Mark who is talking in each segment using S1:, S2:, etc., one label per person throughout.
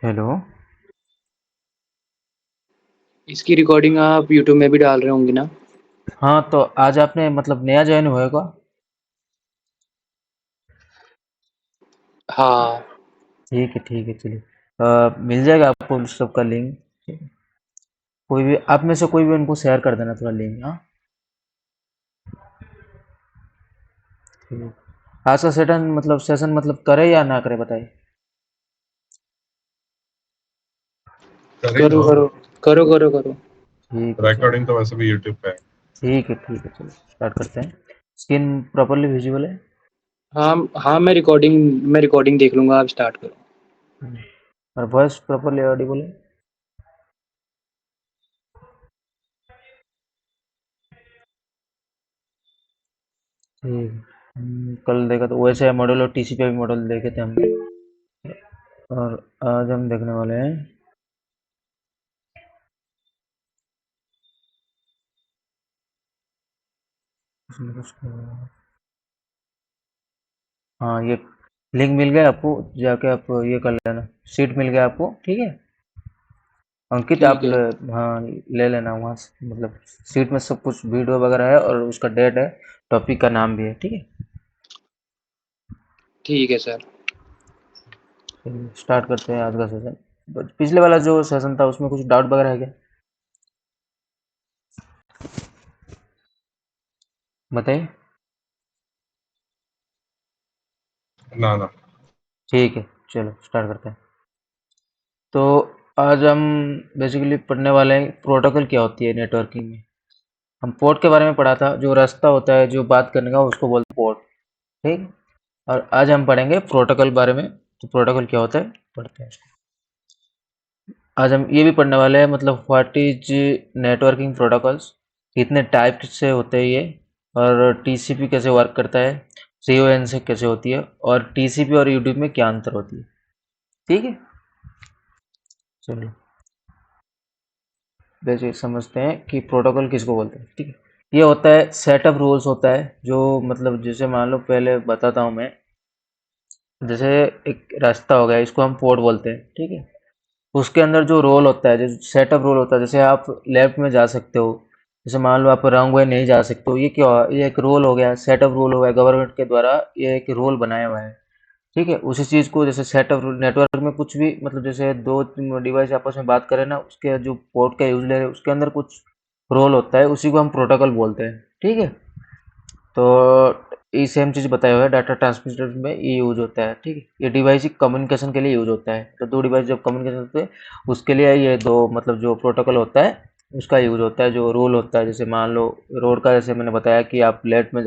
S1: Hello.
S2: इसकी recording आप YouTube में भी डाल रहे होंगे ना?
S1: हाँ, तो आज आपने मतलब नया ज्वाइन होएगा।
S2: हाँ।
S1: ठीक है चलिए। मिल जाएगा आपको उस सबका लिंक। ठीक है। कोई भी आप में से कोई भी उनको शेयर कर देना थोड़ा लिंक। हाँ ठीक। आज का सेशन मतलब करे या ना करे बताइए।
S3: कर ही
S2: करो
S3: लो।
S2: करो करो करो करो।
S1: ठीक है चलो।
S3: रिकॉर्डिंग तो वैसे भी यूट्यूब पे है।
S1: ठीक है चलो स्टार्ट करते हैं। स्क्रीन प्रॉपरली विजिबल है।
S2: हाँ हाँ, मैं रिकॉर्डिंग देख लूंगा, आप स्टार्ट करो।
S1: और वॉइस प्रॉपरली ऑडिबल है। ठीक। कल देखा तो वैसे मॉडल और टीसीपी मॉडल देखे थे हमने। और आज हम देखने वाले हैं। इसमें कुछ हाँ, ये लिंक मिल गया आपको। जाके आप ये कर लेना। सीट मिल गया आपको। ठीक है। अंकित आप
S2: ठीक है।
S1: हाँ ले लेना वहाँ से मतलब सीट में सब कुछ वीडियो वगैरह है और उसका डेट है। टॉपिक का नाम भी है। ठीक है।
S2: ठीक है सर।
S1: स्टार्ट करते हैं आज का सेशन। पिछले वाला जो सेशन था उसमें कुछ डाउट वगैरह है क्या बताइए।
S3: ना ना।
S1: ठीक है चलो स्टार्ट करते हैं। तो आज हम बेसिकली पढ़ने वाले हैं प्रोटोकॉल क्या होती है नेटवर्किंग में। हम पोर्ट के बारे में पढ़ा था। जो रास्ता होता है जो बात करने का उसको बोलते हैं पोर्ट। ठीक। और आज हम पढ़ेंगे प्रोटोकॉल बारे में। तो प्रोटोकॉल क्या होता है पढ़ते हैं। आज हम ये भी पढ़ने वाले हैं मतलब व्हाट इज नेटवर्किंग प्रोटोकॉल्स। कितने टाइप से होते हैं ये। और टीसीपी कैसे वर्क करता है। सीओएन से कैसे होती है और टीसीपी और यूडीपी में क्या अंतर होती है। ठीक है। चलिए बेसिक समझते हैं कि प्रोटोकॉल किसको बोलते हैं। ठीक है। ये होता है सेटअप रूल्स होता है जो मतलब जैसे मान लो पहले बताता हूँ मैं। जैसे एक रास्ता हो गया इसको हम पोर्ट बोलते हैं। ठीक है। उसके अंदर जो रोल होता है जो सेटअप रोल होता है जैसे आप लेफ्ट में जा सकते हो। जैसे मान लो आप रॉन्ग वे नहीं जा सकते हो ये क्या हुआ ये एक रोल हो गया सेटअप रोल हो गया गवर्नमेंट के द्वारा। ये एक रोल बनाया हुआ है। ठीक है। उसी चीज़ को जैसे सेटअप रोल नेटवर्क में कुछ भी मतलब जैसे दो तीन डिवाइस आपस में बात करें ना उसके जो पोर्ट का यूज ले रहे हैं उसके अंदर कुछ रोल होता है उसी को हम प्रोटोकॉल बोलते हैं। ठीक है। तो ये सेम चीज़ बताया हुआ है डाटा ट्रांसमिटर में ये यूज होता है। ठीक है। ये डिवाइस कम्युनिकेशन के लिए यूज होता है तो दो डिवाइस जब कम्युनिकेशन होते हैं उसके लिए ये दो मतलब जो प्रोटोकॉल होता है उसका यूज होता है जो रूल होता है। जैसे मान लो रोड का जैसे मैंने बताया कि आप लेफ्ट में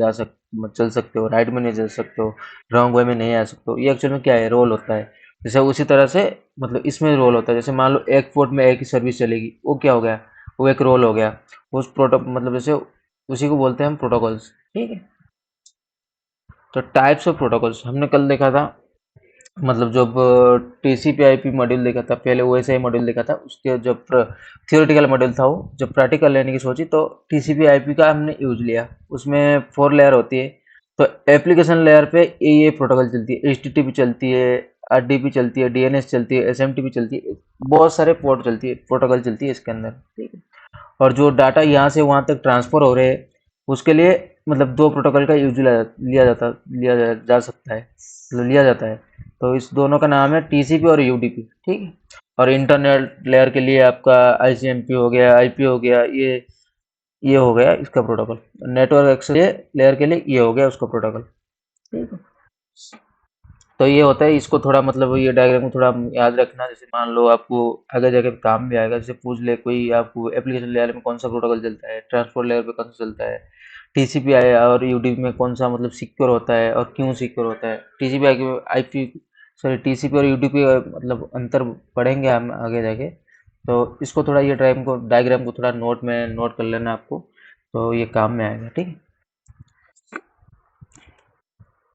S1: चल सकते हो राइट में नहीं चल सकते हो रॉन्ग वे में नहीं आ सकते हो ये एक्चुअल में क्या है रोल होता है। जैसे उसी तरह से मतलब इसमें रोल होता है जैसे मान लो एक पोर्ट में एक ही सर्विस चलेगी वो क्या हो गया वो एक रोल हो गया। उस प्रोटो मतलब जैसे उसी को बोलते हैं हम प्रोटोकॉल्स। ठीक है। तो टाइप्स ऑफ प्रोटोकॉल्स हमने कल देखा था। मतलब जब टीसीपी आईपी मॉड्यूल देखा था पहले ओएसआई मॉड्यूल देखा था उसके जब थियोरेटिकल मॉड्यूल था वो जब प्रैक्टिकल लेने की सोची तो टीसीपी आईपी का हमने यूज लिया। उसमें 4 लेयर होती है। तो एप्लीकेशन लेयर पे ये प्रोटोकॉल चलती है एचटीटीपी चलती है आरडीपी चलती है डीएनएस चलती है एसएमटीपी चलती है बहुत सारे पोर्ट चलती है प्रोटोकॉल चलती है इसके अंदर। ठीक है। और जो डाटा यहाँ से वहाँ तक ट्रांसफर हो रहे हैं उसके लिए मतलब दो प्रोटोकॉल का यूज लिया जा सकता है मतलब लिया जाता है। तो इस दोनों का नाम है टीसीपी और यूडीपी। ठीक है। और इंटरनेट लेयर के लिए आपका आईसीएमपी हो गया आईपी हो गया ये हो गया इसका प्रोटोकॉल। नेटवर्क एक्सेस लेयर के लिए ये हो गया उसका प्रोटोकॉल। ठीक है। तो ये होता है इसको थोड़ा मतलब ये डायग्राम को थोड़ा याद रखना जैसे मान लो आपको आगे जाके काम भी आएगा जैसे पूछ ले कोई आपको एप्लीकेशन लेयर में कौन सा प्रोटोकॉल चलता है ट्रांसपोर्ट लेयर पे कौन सा चलता है टीसीपी आया और यूडीपी में कौन सा मतलब सिक्योर होता है और क्यों सिक्योर होता है टीसीपी आईपी सॉरी टीसीपी और यूडीपी मतलब अंतर पढ़ेंगे हम आगे जाके। तो इसको थोड़ा ये डायग्राम को थोड़ा नोट में नोट कर लेना आपको तो ये काम में आएगा। ठीक है।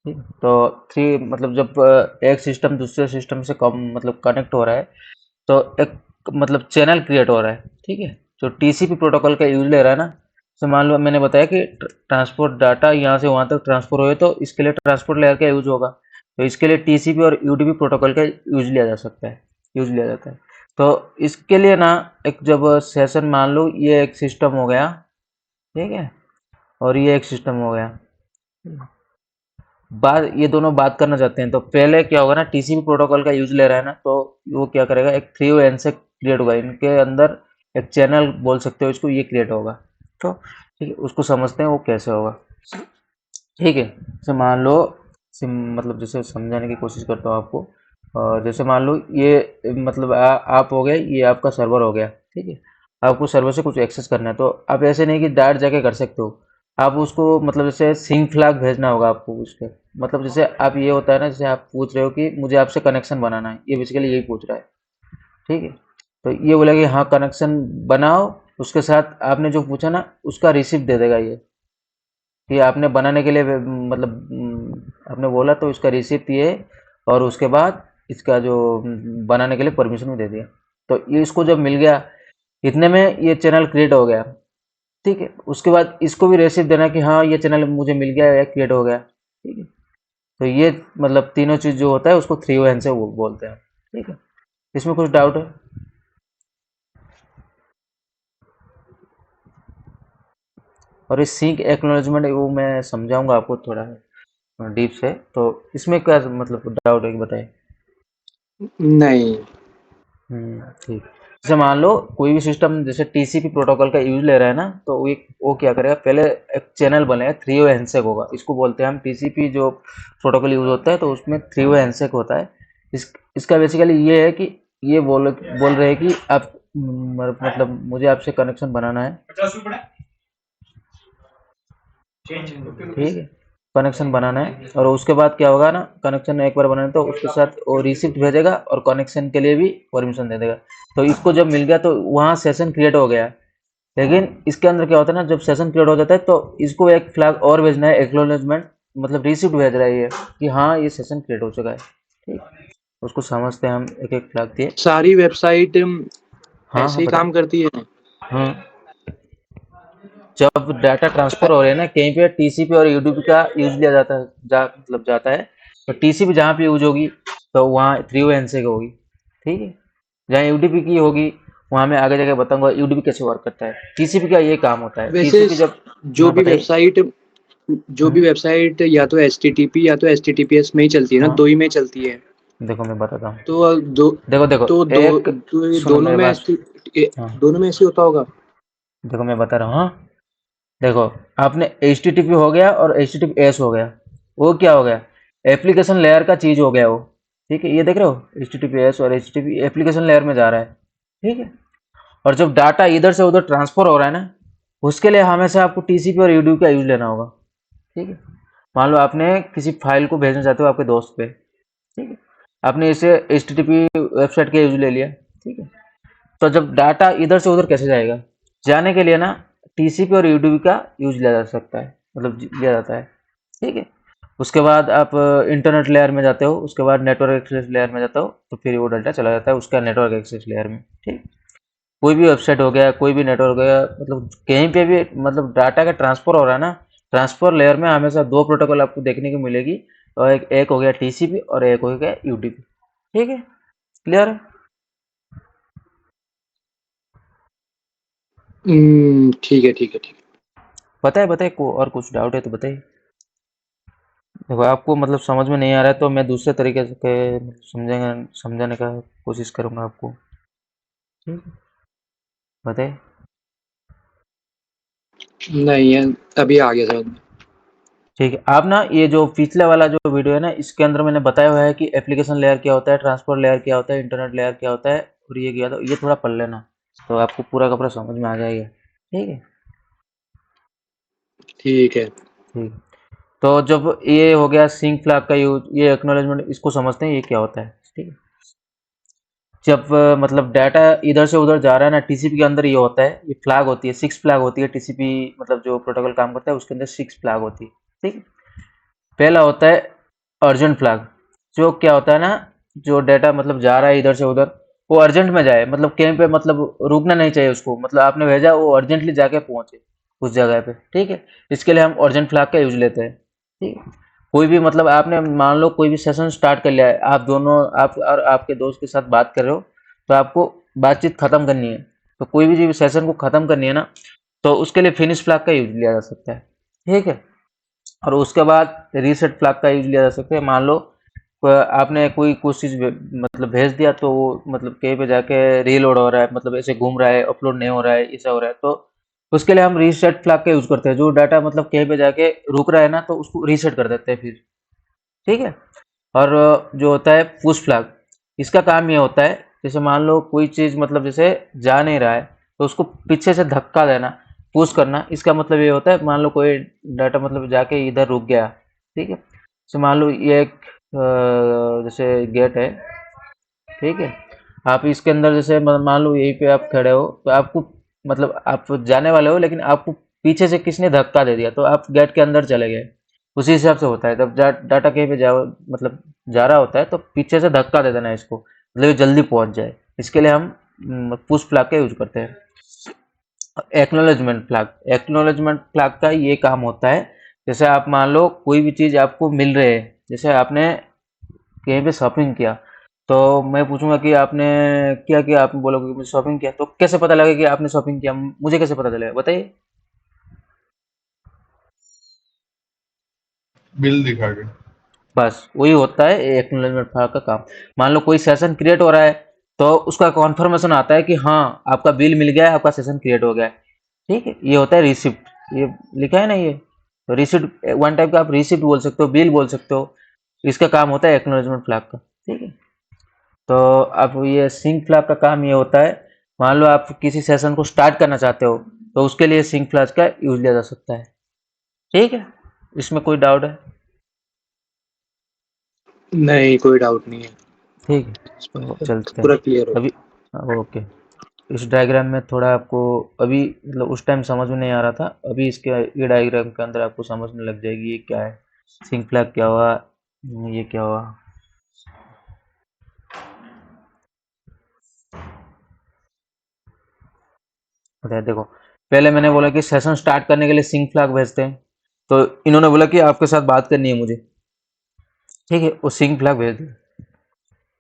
S1: ठीक है। तो थ्री मतलब जब एक सिस्टम दूसरे सिस्टम से कम मतलब कनेक्ट हो रहा है तो एक मतलब चैनल क्रिएट हो रहा है। ठीक है। जो टीसीपी प्रोटोकॉल का यूज ले रहा है ना तो मान लो मैंने बताया कि ट्रांसपोर्ट डाटा यहाँ से वहाँ तक ट्रांसफर हो तो इसके लिए ट्रांसपोर्ट लेयर का यूज होगा। तो इसके लिए टीसीपी और यूडीपी प्रोटोकॉल का यूज लिया जा सकता है। यूज लिया जाता है। तो इसके लिए ना एक जब सेशन मान लो ये एक सिस्टम हो गया, ठीक है, और ये एक सिस्टम हो गया, बात ये दोनों बात करना चाहते हैं, तो पहले क्या होगा ना, टीसीपी प्रोटोकॉल का यूज ले रहा है ना, तो वो क्या करेगा, एक 3 से क्रिएट होगा, इनके अंदर एक चैनल बोल सकते हो इसको, ये क्रिएट होगा। तो ठीक है, उसको समझते हैं वो कैसे होगा। ठीक है, जैसे मान लो मतलब जैसे समझाने की कोशिश करता हूँ आपको। और जैसे मान लो ये मतलब आप हो गए, ये आपका सर्वर हो गया, ठीक है, आपको सर्वर से कुछ एक्सेस करना है, तो आप ऐसे नहीं कि डायरेक्ट जाके कर सकते हो, आप उसको मतलब जैसे सिंक फ्लैग भेजना होगा आपको उसके, मतलब जैसे आप ये होता है ना, जैसे आप पूछ रहे हो कि मुझे आपसे कनेक्शन बनाना है, ये बेसिकली यही पूछ रहा है, ठीक है। तो ये बोला कि हाँ कनेक्शन बनाओ, उसके साथ आपने जो पूछा ना उसका रिसिप्ट दे देगा ये, कि आपने बनाने के लिए मतलब आपने बोला तो इसका रिसिप्ट ये, और उसके बाद इसका जो बनाने के लिए परमिशन भी दे दिया। तो ये इसको जब मिल गया, इतने में ये चैनल क्रिएट हो गया, ठीक है। उसके बाद इसको भी रिसिप्ट देना कि हाँ ये चैनल मुझे मिल गया या क्रिएट हो गया, ठीक है। तो ये मतलब तीनों चीज़ जो होता है उसको 3 से वो बोलते हैं, ठीक है। इसमें कुछ डाउट है? और इस सिंक एक्नॉलेजमेंट वो मैं समझाऊंगा आपको थोड़ा डीप से, तो इसमें क्या मतलब डाउट है कि बताइए।
S2: नहीं।
S1: ठीक। जैसे मान लो कोई भी सिस्टम जैसे टीसीपी प्रोटोकॉल का यूज ले रहा है ना, तो वो क्या करेगा, पहले एक चैनल बनेगा, 3 हैंडशेक होगा, इसको बोलते हैं हम टीसीपी जो प्रोटोकॉल यूज होता है, तो उसमें 3 हैंडशेक होता है। इसका बेसिकली ये है कि ये बोल रहे हैं कि आप मतलब मुझे आपसे कनेक्शन बनाना है, ठीक है, कनेक्शन बनाना है, और उसके बाद क्या होगा ना, कनेक्शन एक बार बनाना तो उसके साथ वो रिसिप्ट भेजेगा और कनेक्शन के लिए भी परमिशन दे देगा। तो इसको जब मिल गया तो वहाँ सेशन क्रिएट हो गया। लेकिन इसके अंदर क्या होता है ना, जब सेशन क्रिएट हो जाता है तो इसको एक फ्लैग और भेजना है, एक्नॉलेजमेंट, मतलब रिसिप्ट भेज रहा है ये कि हाँ ये सेशन क्रिएट हो चुका है, ठीक। उसको समझते हैं हम एक एक फ्लैग दिए।
S2: सारी वेबसाइट
S1: हाँ
S2: ऐसे
S1: हाँ
S2: ही
S1: बताए।
S2: काम करती है।
S1: हाँ, जब डाटा ट्रांसफर हो रहे हैं ना कहीं पे, टीसीपी और यूडीपी का यूज लिया जाता है, मतलब जाता है, तो टीसीपी जहाँ पे यूज होगी तो वहाँ 3 से होगी, ठीक है। जहाँ यूडीपी की होगी वहाँ मैं आगे जाके बताऊंगा यूडीपी कैसे वर्क करता है। टीसीपी का ये काम होता है,
S2: वैसे
S1: टीसीपी जब,
S2: जो
S1: हाँ
S2: भी
S1: बताइए।
S2: वेबसाइट जो भी
S1: हम्म,
S2: वेबसाइट या तो एचटीटीपी या तो एचटीटीपीएस में ही चलती है ना,
S1: हाँ
S2: दो ही में चलती है।
S1: देखो मैं बताता हूँ।
S2: तो दो
S1: देखो देखो
S2: तो दो
S1: एक,
S2: तो ये
S1: सुनो मेरे पास, हाँ
S2: दोनों में ऐसे होता होगा।
S1: देखो मैं बता रहा हूँ, हाँ देखो, आपने एच टी टी पी हो गया और H T T P S हो गया, वो क्या हो गया, एप्लीकेशन लेयर का चीज हो गया वो, ठीक है। ये देख रहे हो H T T P S और H T P application layer में जा रहा है, ठीक है। और जब डाटा इधर से उधर ट्रांसफर हो रहा है ना, उसके लिए हमेशा आपको टीसीपी और यूडीपी का यूज लेना होगा, ठीक है। मान लो आपने किसी फाइल को भेजना चाहते हो आपके दोस्त पे, ठीक है, आपने इसे H T T P website का यूज ले लिया, ठीक है। तो जब डाटा इधर से उधर कैसे जाएगा, जाने के लिए ना टीसीपी और यूडीपी का यूज लिया जा सकता है, मतलब लिया जाता है, ठीक है। उसके बाद आप इंटरनेट लेयर में जाते हो, उसके बाद नेटवर्क एक्सेस लेयर में जाते हो, तो फिर वो डाटा चला जाता है उसका नेटवर्क एक्सेस लेयर में, ठीक। कोई भी वेबसाइट हो गया, कोई भी नेटवर्क हो गया, मतलब कहीं पे भी मतलब डाटा का ट्रांसफर हो रहा है ना, ट्रांसफर लेयर में हमेशा 2 प्रोटोकॉल आपको देखने को मिलेगी, और एक हो गया टीसीपी और एक हो गया यूडीपी, ठीक है। क्लियर है?
S2: ठीक है, ठीक है, ठीक है।
S1: बताए बताए को और कुछ डाउट है तो बताइए। देखो आपको मतलब समझ में नहीं आ रहा है तो मैं दूसरे तरीके से समझाने का कोशिश करूंगा आपको, ठीक है। बताइए।
S2: नहीं है, अभी आ गया समझ में।
S1: ठीक है, आप ना ये जो पिछले वाला जो वीडियो है ना, इसके अंदर मैंने बताया हुआ है कि एप्लीकेशन लेयर क्या होता है, ट्रांसपोर्ट लेयर क्या होता है, इंटरनेट लेयर क्या होता है, और ये क्या होता है, ये थोड़ा पढ़ लेना, तो आपको पूरा का पूरा समझ में आ जाएगा, ठीक है।
S2: ठीक है।
S1: ठीक। तो जब ये हो गया सिंक फ्लैग का यूज, ये एक्नॉलेजमेंट, इसको समझते हैं ये क्या होता है, ठीक है। जब मतलब डाटा इधर से उधर जा रहा है ना, टीसीपी के अंदर ये होता है, ये फ्लैग होती है, 6 फ्लैग होती है टीसीपी, मतलब जो प्रोटोकॉल काम करता है उसके अंदर 6 फ्लैग होती है, ठीक है। पहला होता है अर्जेंट फ्लैग, जो क्या होता है ना, जो डाटा मतलब जा रहा है इधर से उधर, वो अर्जेंट में जाए, मतलब कहीं पे मतलब रुकना नहीं चाहिए उसको, मतलब आपने भेजा वो अर्जेंटली जाके पहुंचे उस जगह पे, ठीक है। इसके लिए हम अर्जेंट फ्लैग का यूज लेते हैं, ठीक है। कोई भी मतलब आपने मान लो कोई भी सेशन स्टार्ट कर लिया है, आप दोनों आप और आपके दोस्त के साथ बात कर रहे हो, तो आपको बातचीत खत्म करनी है, तो कोई भी सेशन को खत्म करनी है ना, तो उसके लिए फिनिश फ्लैग का यूज लिया जा सकता है, ठीक है। और उसके बाद रीसेट फ्लैग का यूज लिया जा सकता है। मान लो आपने कोई कुछ चीज मतलब भेज दिया, तो वो मतलब कहीं पे जाके रीलोड हो रहा है, मतलब ऐसे घूम रहा है, अपलोड नहीं हो रहा है, ऐसा हो रहा है, तो उसके लिए हम रीसेट फ्लैग का यूज करते हैं। जो डाटा मतलब कहीं पे जाके रुक रहा है ना, तो उसको रीसेट कर देते हैं फिर, ठीक है। और जो होता है पुश फ्लैग, इसका काम ये होता है, जैसे मान लो कोई चीज़ मतलब जैसे जा नहीं रहा है, तो उसको पीछे से धक्का देना, पुश करना। इसका मतलब ये होता है, मान लो कोई डाटा मतलब जाके इधर रुक गया, ठीक है। तो मान लो ये एक जैसे गेट है, ठीक है। आप इसके अंदर जैसे मान लो यहीं पे आप खड़े हो, तो आपको मतलब आप जाने वाले हो, लेकिन आपको पीछे से किसने धक्का दे दिया, तो आप गेट के अंदर चले गए। उसी हिसाब से होता है, जब डाटा कहीं पे जाओ मतलब जा रहा होता है, तो पीछे से धक्का दे देना है इसको, मतलब ये जल्दी पहुंच जाए। इसके लिए हम पुश फ्लैग का यूज करते हैं। एक्नॉलेजमेंट फ्लैग का ये काम होता है, जैसे आप मान लो कोई भी चीज़ आपको मिल रही है, जैसे आपने कहीं पे शॉपिंग किया, तो मैं पूछूंगा कि आपने क्या किया, आप बोलोगे कि मुझे शॉपिंग किया, तो कैसे पता लगेगा कि आपने शॉपिंग किया, मुझे कैसे पता चलेगा बताइए।
S3: बिल दिखा के।
S1: बस वही होता है एक्नॉलेजमेंट फ्लैग का काम। मान लो कोई सेशन क्रिएट हो रहा है, तो उसका कॉन्फर्मेशन आता है कि हाँ आपका बिल मिल गया है, आपका सेशन क्रिएट हो गया है, ठीक है। ये होता है रिसिप्ट, ये लिखा है ना ये, तो रिसिप्ट वन टाइप का आप रिसिप्ट बोल सकते हो, बिल बोल सकते हो। इसका काम होता है एक्नॉलेजमेंट फ्लैग का, ठीक है। तो अब ये सिंक फ्लैग का काम ये होता है, मान लो आप किसी सेशन को स्टार्ट करना चाहते हो, तो उसके लिए सिंक फ्लैग का यूज लिया जा सकता है, ठीक है। इसमें कोई डाउट है?
S2: नहीं, कोई डाउट नहीं है।
S1: ठीक है, तो चलते हैं
S2: पूरा क्लियर हो
S1: अभी। ओके। इस डायग्राम में थोड़ा आपको अभी मतलब उस टाइम समझ में नहीं आ रहा था, अभी इसके ये डायग्राम के अंदर आपको समझने लग जाएगी ये क्या है, सिंक फ्लैग क्या हुआ, ये क्या हुआ। बताइए, देखो पहले मैंने बोला कि सेशन स्टार्ट करने के लिए सिंक फ्लैग भेजते हैं, तो इन्होंने बोला कि आपके साथ बात करनी है मुझे, ठीक है, वो सिंक फ्लैग भेज दिया।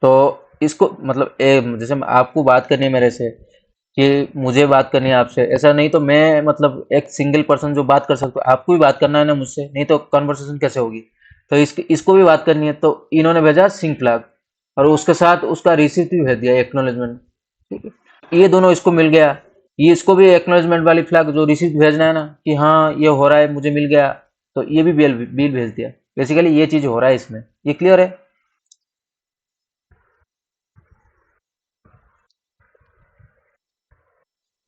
S1: तो इसको मतलब जैसे आपको बात करनी है मेरे से, कि मुझे बात करनी है आपसे, ऐसा नहीं तो मैं मतलब एक सिंगल पर्सन जो बात कर सकता हूँ, आपको भी बात करना है ना मुझसे, नहीं तो कन्वर्सेशन कैसे होगी। तो इसको भी बात करनी है, तो इन्होंने भेजा सिंक फ्लैग, और उसके साथ उसका रिसीप्ट भी भेज दिया, एक्नॉलेजमेंट, ठीक है। ये दोनों इसको मिल गया, ये इसको भी एक्नॉलेजमेंट वाली फ्लैग जो रिसीप्ट भेजना है ना, कि हाँ ये हो रहा है, मुझे मिल गया, तो ये भी बिल भेज दिया। बेसिकली ये चीज हो रहा है इसमें, ये क्लियर है?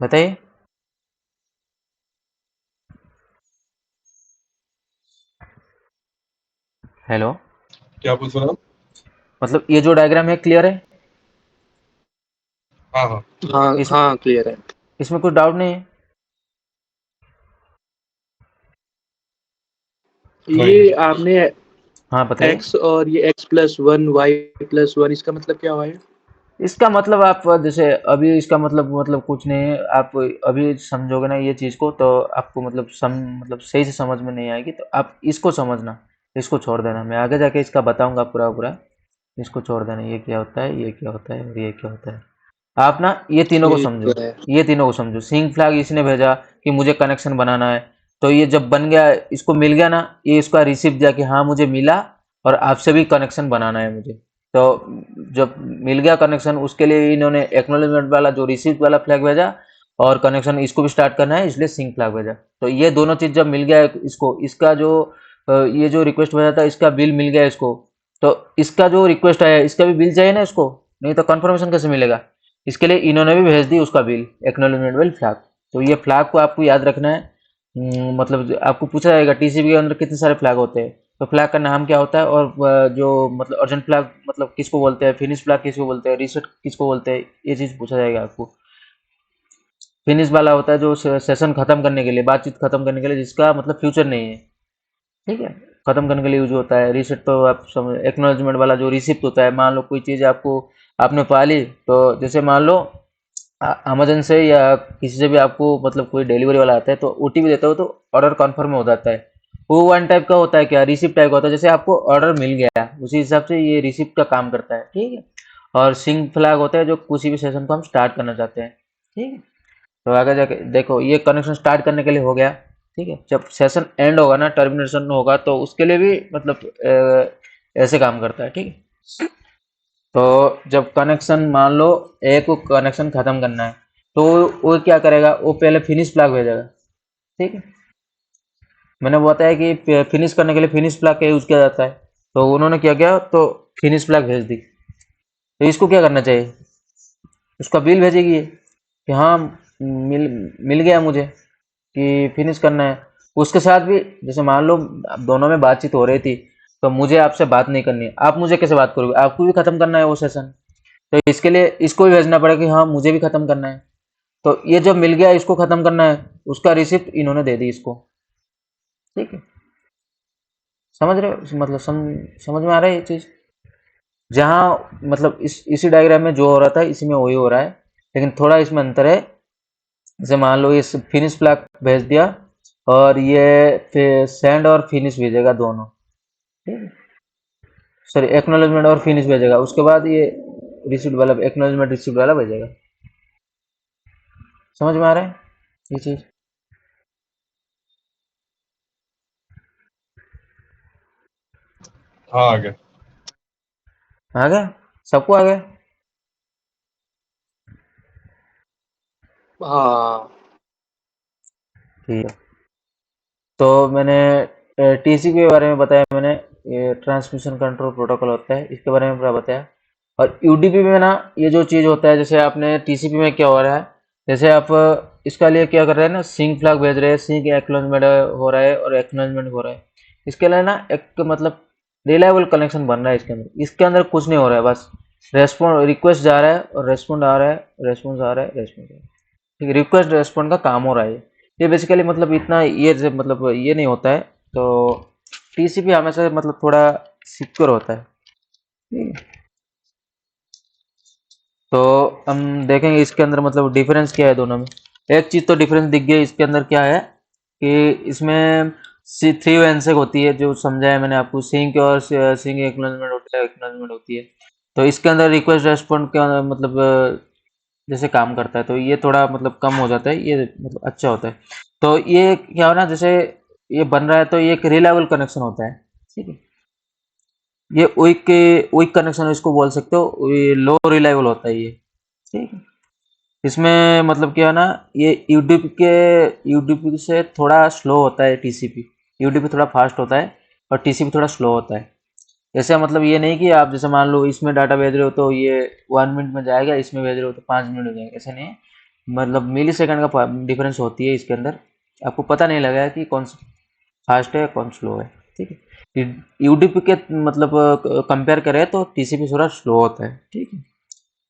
S1: बताइए। हेलो।
S3: क्या पूछ रहा हूँ?
S1: मतलब ये जो डायग्राम है क्लियर है?
S3: हाँ हाँ।
S2: हाँ
S1: इस
S2: हाँ, क्लियर है।
S1: इसमें कुछ डाउट नहीं है?
S3: नहीं।
S2: ये आपने
S1: हाँ बताइए।
S2: एक्स और ये x+1 y+1, इसका मतलब क्या हुआ है?
S1: इसका मतलब आप जैसे अभी इसका मतलब कुछ नहीं है, आप अभी समझोगे ना ये चीज़ को, तो आपको मतलब सही से समझ में नहीं आएगी, तो आप इसको समझना, इसको छोड़ देना, मैं आगे जाके इसका बताऊंगा पूरा पूरा। इसको छोड़ देना, ये क्या होता है, ये क्या होता है, और ये क्या होता है। आप ना ये तीनों को
S2: ठीक
S1: समझो,
S2: है।
S1: ये तीनों को समझो। सिंक फ्लैग इसने भेजा कि मुझे कनेक्शन बनाना है, तो ये जब बन गया, इसको मिल गया ना, ये इसका रिसिप्ट दिया कि हाँ मुझे मिला, और आपसे भी कनेक्शन बनाना है मुझे। तो जब मिल गया कनेक्शन, उसके लिए इन्होंने एक्नॉलेजमेंट वाला जो रिसिप्ट वाला फ्लैग भेजा, और कनेक्शन इसको भी स्टार्ट करना है, इसलिए सिंक फ्लैग भेजा। तो ये दोनों चीज जब मिल गया इसको, इसका जो ये जो रिक्वेस्ट भेजा था, इसका बिल मिल गया इसको, तो इसका जो रिक्वेस्ट आया इसका भी बिल चाहिए ना इसको, नहीं तो कंफर्मेशन कैसे मिलेगा। इसके लिए इन्होंने भी भेज दी उसका बिल, एक्नॉलेजमेंट बिल फ्लैग। तो ये फ्लैग को आपको याद रखना है। मतलब आपको पूछा जाएगा टीसीपी के अंदर कितने सारे फ्लैग होते हैं, तो फ्लैग का नाम क्या होता है, और जो मतलब अर्जेंट फ्लैग मतलब किसको बोलते हैं, फिनिश फ्लैग किसको बोलते हैं, रीसेट किसको बोलते हैं, ये चीज़ पूछा जाएगा आपको। फिनिश वाला होता है जो सेशन खत्म करने के लिए, बातचीत खत्म करने के लिए, जिसका मतलब फ्यूचर नहीं है, ठीक है, खत्म करने के लिए यूज होता है। रीसेट तो आप समझ, एक्नॉलेजमेंट वाला जो रिसिप्ट होता है, मान लो कोई चीज़ आपको आपने पा ली, तो जैसे मान लो अमेजन से या किसी से भी आपको मतलब कोई डिलीवरी वाला आता है, तो ओटीपी देता हो तो ऑर्डर कन्फर्म हो जाता है। वो वन टाइप का होता है क्या, रिसिप्ट टाइप का होता है। जैसे आपको ऑर्डर मिल गया उसी हिसाब से ये रिसिप्ट का काम करता है, ठीक है। और सिंक फ्लैग होता है जो किसी भी सेशन को हम स्टार्ट करना चाहते हैं, ठीक है। तो आगे जाके देखो ये कनेक्शन स्टार्ट करने के लिए हो गया, ठीक है। जब सेशन एंड होगा ना, टर्मिनेशन होगा, तो उसके लिए भी मतलब ऐसे काम करता है, ठीक है। तो जब कनेक्शन मान लो एक को कनेक्शन खत्म करना है, तो वो क्या करेगा, वो पहले फिनिश फ्लैग भेजेगा, ठीक है। मैंने बताया कि फिनिश करने के लिए फिनिश फ्लैग का यूज किया जाता है, तो उन्होंने क्या किया, तो फिनिश फ्लैग भेज दी। तो इसको क्या करना चाहिए, उसका बिल भेजेगी ये कि हाँ मिल मिल गया मुझे कि फिनिश करना है। उसके साथ भी जैसे मान लो अब दोनों में बातचीत हो रही थी, तो मुझे आपसे बात नहीं करनी है, आप मुझे कैसे बात करोगे, आपको भी खत्म करना है वो सेशन। तो इसके लिए इसको भी भेजना पड़ेगा कि हाँ मुझे भी खत्म करना है। तो ये जब मिल गया इसको खत्म करना है, उसका रिसिप्ट इन्होंने दे दी इसको, ठीक है। समझ रहे हो, मतलब समझ में आ रहा है ये चीज। जहाँ मतलब इसी डायग्राम में जो हो रहा था इसी में वही हो रहा है, लेकिन थोड़ा इसमें अंतर है। जैसे मान लो ये फिनिश फ्लैग भेज दिया, और ये सेंड और फिनिश भेजेगा दोनों, ठीक है। सॉरी, एक्नॉलेजमेंट और फिनिश भेजेगा, उसके बाद ये रिसीव्ड वाला एक्नॉलेजमेंट रिसीव्ड वाला भेजेगा। समझ में आ रहा है ये चीज।
S3: हाँ आ गया।
S1: आ गया, सबको आ गया।
S2: हाँ
S1: ठीक है। तो मैंने टीसीपी के बारे में बताया, मैंने ये ट्रांसमिशन कंट्रोल प्रोटोकॉल होता है इसके बारे में पूरा बताया। और यूडीपी में ना ये जो चीज़ होता है, जैसे आपने टीसीपी में क्या हो रहा है, जैसे आप इसका लिए क्या कर रहे हैं ना, सिंक फ्लैग भेज रहे हैं, सिंक एक्नॉलेजमेंट हो रहा है और एक्नॉलेजमेंट हो रहा है। इसके लिए ना एक मतलब रिलायबल कनेक्शन बन रहा है इसके अंदर कुछ नहीं हो रहा है, बस रेस्पॉन्ड रिक्वेस्ट जा रहा है और रेस्पॉन्ड आ रहा है, रेस्पॉन्स आ रहा है, रेस्पॉन्स आ रहा है, ठीक है। रिक्वेस्ट रेस्पॉन्ड का काम हो रहा है ये बेसिकली, मतलब इतना मतलब ये नहीं होता है। तो टीसीपी हमेशा मतलब थोड़ा सिक्योर होता है, ठीक है। तो हम देखेंगे इसके अंदर मतलब डिफरेंस क्या है दोनों में। एक चीज तो डिफरेंस दिख गया इसके अंदर, क्या है कि इसमें थ्री हैंडशेक होती है, जो समझाया मैंने आपको, सिंक और सिंक एक्नॉलेजमेंट होता है, एक्नॉलेजमेंट होती है। तो इसके अंदर रिक्वेस्ट रेस्पॉन्ड का मतलब जैसे काम करता है, तो ये थोड़ा मतलब कम हो जाता है, ये मतलब अच्छा होता है। तो ये क्या हो ना, जैसे ये बन रहा है तो ये एक रिलायबल कनेक्शन होता है, ठीक है। ये वीक कनेक्शन इसको बोल सकते हो, ये लो रिलायबल होता है ये, ठीक है। इसमें मतलब क्या है ना, ये यूडीपी से थोड़ा स्लो होता है टीसीपी। यूडीपी थोड़ा फास्ट होता है और टीसीपी थोड़ा स्लो होता है। ऐसा मतलब ये नहीं कि आप जैसे मान लो इसमें डाटा भेज रहे हो तो ये 1 मिनट में जाएगा, इसमें भेज रहे हो तो 5 मिनट में जाएगा, ऐसा नहीं है। मतलब मिली सेकंड का डिफरेंस होती है इसके अंदर, आपको पता नहीं लगेगा कि कौन सा फास्ट है कौन स्लो है, ठीक है। यूडीपी के मतलब कंपेयर करें तो टीसीपी थोड़ा स्लो होता है, ठीक है।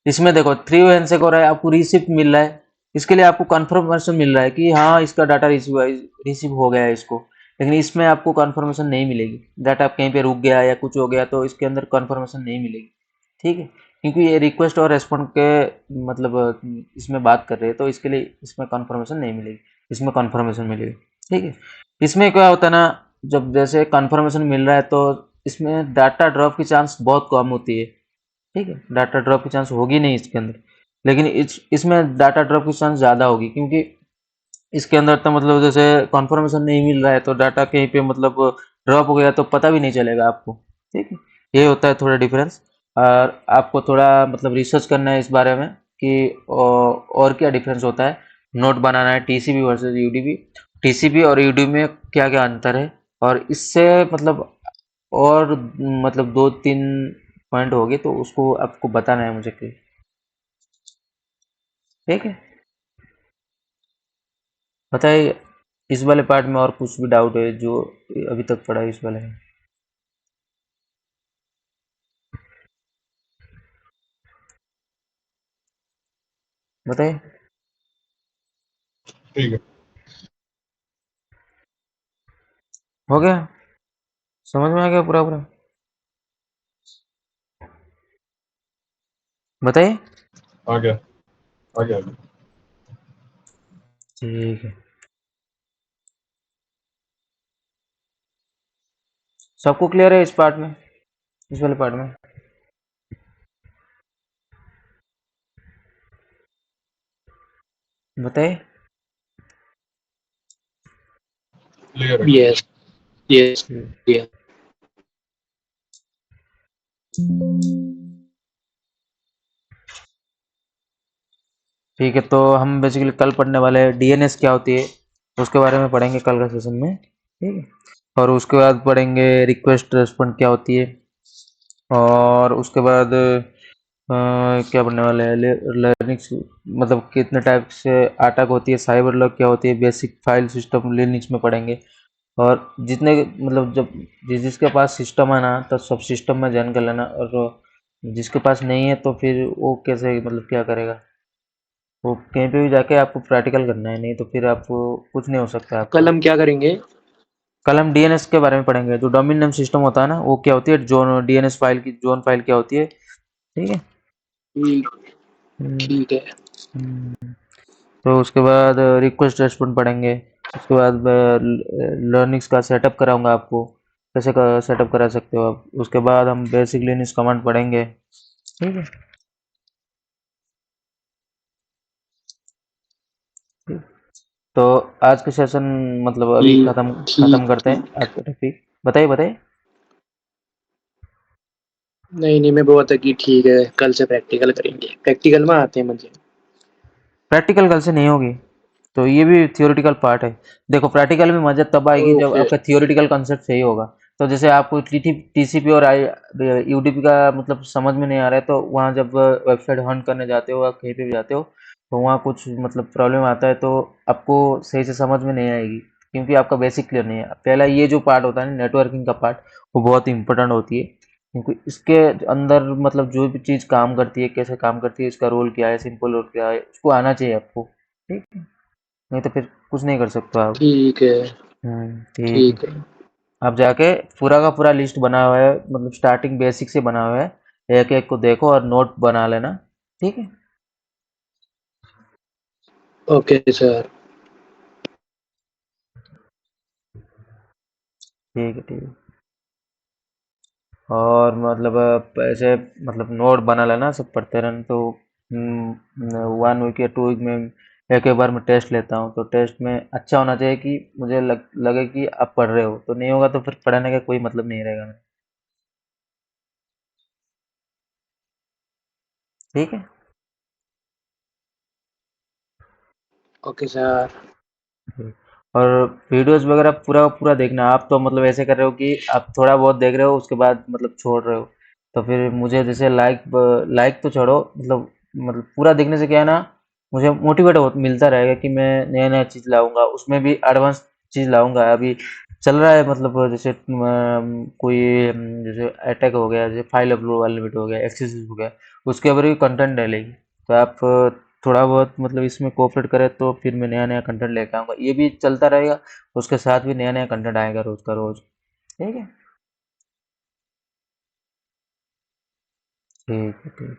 S1: इसमें देखो थ्री हैंडशेक हो रहा है, आपको रिसिप्ट मिल रहा है, इसके लिए आपको कंफर्मेशन मिल रहा है कि हाँ इसका डाटा रिसीव हो गया है इसको। लेकिन इसमें आपको कंफर्मेशन नहीं मिलेगी, डाटा कहीं पे रुक गया या कुछ हो गया तो इसके अंदर कंफर्मेशन नहीं मिलेगी, ठीक है। क्योंकि ये रिक्वेस्ट और रेस्पॉन्ड के मतलब इसमें बात कर रहे हैं, तो इसके लिए इसमें कंफर्मेशन नहीं मिलेगी, इसमें कंफर्मेशन मिलेगी, ठीक है। इसमें क्या होता है ना, जब जैसे कंफर्मेशन मिल रहा है तो इसमें डाटा ड्रॉप की चांस बहुत कम होती है, ठीक है। डाटा ड्रॉप की चांस होगी नहीं इसके अंदर, लेकिन इसमें डाटा ड्रॉप की चांस ज़्यादा होगी, क्योंकि इसके अंदर तो मतलब जैसे कॉन्फर्मेशन नहीं मिल रहा है तो डाटा कहीं पे मतलब ड्रॉप हो गया तो पता भी नहीं चलेगा आपको, ठीक है। ये होता है थोड़ा डिफरेंस। और आपको थोड़ा मतलब रिसर्च करना है इस बारे में कि और क्या डिफरेंस होता है, नोट बनाना है टीसीपी वर्सेस यूडीपी, टीसीपी और यूडीपी में क्या क्या अंतर है। और इससे मतलब और मतलब 2-3 पॉइंट होगी तो उसको आपको बताना है मुझे क्लियर, ठीक है। बताइए इस वाले पार्ट में और कुछ भी डाउट है जो अभी तक पड़ा है इस वाले में, बताइए।
S3: ठीक है।
S1: हो गया, समझ में आ गया पूरा पूरा, बताइए।
S3: आ गया। आ गया।
S1: ठीक है। सबको क्लियर है इस पार्ट में, इस वाले पार्ट में? बताइए।
S3: क्लियर है।
S2: यस यस
S1: हम्म।
S2: क्लियर।
S1: ठीक है, तो हम बेसिकली कल पढ़ने वाले हैं डीएनएस क्या होती है, उसके बारे में पढ़ेंगे कल का सेशन में, ठीक है। और उसके बाद पढ़ेंगे रिक्वेस्ट रेस्पॉन्ड क्या होती है, और उसके बाद क्या पढ़ने वाले हैं लिनक्स, मतलब कितने टाइप से अटैक होती है, साइबर लॉग क्या होती है, बेसिक फाइल सिस्टम लिनक्स में पढ़ेंगे। और जितने मतलब जब जिसके पास सिस्टम है ना, तो सब सिस्टम में ज्वाइन कर लेना, और जिसके पास नहीं है तो फिर वो कैसे मतलब क्या करेगा, वो कहीं पे भी जाके आपको प्रैक्टिकल करना है, नहीं तो फिर आपको कुछ नहीं हो सकता
S2: कल
S1: आपका।
S2: हम क्या करेंगे?
S1: कल हम डीएनएस के बारे में पढ़ेंगे, जो डोमेन नेम सिस्टम होता है ना, वो क्या होती है, जोन डीएनएस फाइल की जोन फाइल क्या होती है, ठीक है।
S2: ठीक
S1: हम्म,
S2: ठीक है।
S1: हम्म। तो उसके बाद रिक्वेस्ट रेस्पॉन्ड पढ़ेंगे। उसके बाद लर्निंग्स का सेटअप कराऊंगा आपको, कैसे का सेटअप करा सकते हो आप। उसके बाद हम बेसिक लिनक्स कमांड पढ़ेंगे, ठीक है। ठीक। तो आज का सेशन मतलब अभी
S2: ठीक
S1: खत्म खत्म
S2: ठीक
S1: करते हैं
S2: ठीक।
S1: आज का टॉपिक। बताइए बताइए।
S2: नहीं नहीं, मैं बोला था कि ठीक है, कल से प्रैक्टिकल करेंगे, प्रैक्टिकल में आते हैं मुझे।
S1: प्रैक्टिकल कल से नहीं होगी, तो ये भी थियोरिटिकल पार्ट है। देखो प्रैक्टिकल में मजा तब आएगी जब
S2: ओके।
S1: आपका थियोरिटिकल कंसेप्ट सही होगा। तो जैसे आपको टीसीपी और आई यूडीपी का मतलब समझ में नहीं आ रहा है, तो वहाँ जब वेबसाइट हंट करने जाते हो, आप कहीं पे भी जाते हो, तो वहाँ कुछ मतलब प्रॉब्लम आता है, तो आपको सही से समझ में नहीं आएगी, क्योंकि आपका बेसिक क्लियर नहीं है। पहला ये जो पार्ट होता है ना, नेटवर्किंग का पार्ट, वो बहुत इंपॉर्टेंट होती है, क्योंकि इसके अंदर मतलब जो भी चीज़ काम करती है, कैसे काम करती है, इसका रोल क्या है, सिंपल रोल क्या है, उसको आना चाहिए आपको, ठीक है। नहीं तो फिर कुछ नहीं कर सकते आप।
S2: ठीक है।
S1: ठीक है।
S2: ठीक है।
S1: आप जाके पूरा का पूरा लिस्ट बना हुआ है, मतलब स्टार्टिंग बेसिक से बना हुआ है, एक एक को देखो और नोट बना लेना, ठीक है।
S2: Okay sir.
S1: ठीक है, ठीक है। और मतलब ऐसे मतलब नोट बना लेना, सब पढ़ते रहना, तो 1 वीक या 2 वीक में एक एक बार मैं टेस्ट लेता हूँ, तो टेस्ट में अच्छा होना चाहिए कि मुझे लगे कि आप पढ़ रहे हो, तो नहीं होगा तो फिर पढ़ने का कोई मतलब नहीं रहेगा। ठीक है।
S2: Okay sir.
S1: और वीडियोस वगैरह पूरा पूरा देखना। आप तो मतलब ऐसे कर रहे हो कि आप थोड़ा बहुत देख रहे हो, उसके बाद मतलब छोड़ रहे हो, तो फिर मुझे जैसे लाइक तो छोड़ो, मतलब पूरा देखने से क्या है ना, मुझे मोटिवेट मिलता रहेगा कि मैं नया नया चीज़ लाऊंगा, उसमें भी एडवांस चीज़ लाऊंगा। अभी चल रहा है मतलब जैसे कोई जैसे अटैक हो गया, जैसे फाइल अपलोड वाला वीडियो हो गया, एक्सेस हो गया, उसके ऊपर भी कंटेंट डालेगी। तो आप थोड़ा बहुत मतलब इसमें कोऑपरेट करें, तो फिर मैं नया नया कंटेंट लेकर आऊँगा, ये भी चलता रहेगा, उसके साथ भी नया नया कंटेंट आएगा रोज का रोज, ठीक है। ठीक है, ठीक।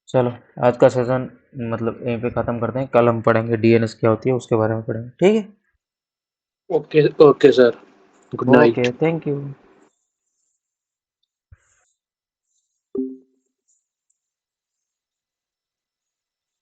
S1: चलो, आज का सेशन मतलब यहीं पे ख़त्म करते हैं, कल हम पढ़ेंगे डीएनएस क्या होती है, उसके बारे में पढ़ेंगे, ठीक है।
S2: Okay okay sir. Good night.
S1: Okay, thank you.